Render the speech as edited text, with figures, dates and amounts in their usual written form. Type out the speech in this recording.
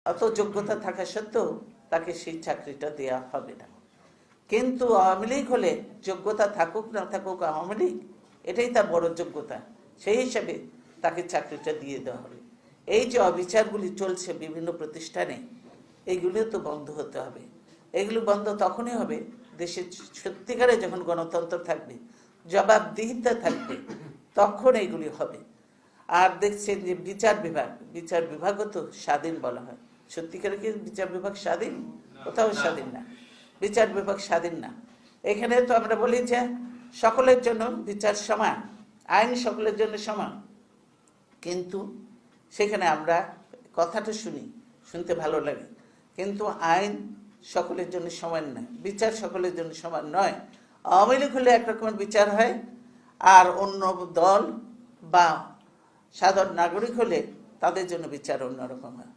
অত যোগ্যতা থাকা সত্ত্বেও তাকে সেই চাকরিটা দেওয়া হবে না। কিন্তু আওয়ামী লীগ হলে যোগ্যতা থাকুক না থাকুক, আওয়ামী লীগ এটাই তার বড় যোগ্যতা, সেই হিসাবে তাকে চাকরিটা দিয়ে দেওয়া হবে। এই যে অবিচারগুলি চলছে বিভিন্ন প্রতিষ্ঠানে, এইগুলিও তো বন্ধ হতে হবে। এগুলো বন্ধ তখনই হবে দেশে সত্যিকারে যখন গণতন্ত্র থাকবে, জবাবদিহিতা থাকবে, তখন এইগুলি হবে। আর দেখছেন যে বিচার বিভাগও তো স্বাধীন বলা হয়, সত্যিকারে কি বিচার বিভাগ স্বাধীন? কোথাও স্বাধীন না, বিচার বিভাগ স্বাধীন না। এখানে তো আমরা বলি যে সকলের জন্য বিচার সমান, আইন সকলের জন্য সমান, কিন্তু সেখানে আমরা কথাটা শুনতে ভালো লাগে, কিন্তু আইন সকলের জন্য সমান নয়, বিচার সকলের জন্য সমান নয়। আওয়ামী লীগ হলে একরকমের বিচার হয়, আর অন্য দল বা সাধারণ নাগরিক হলে তাদের জন্য বিচার অন্যরকম হয়।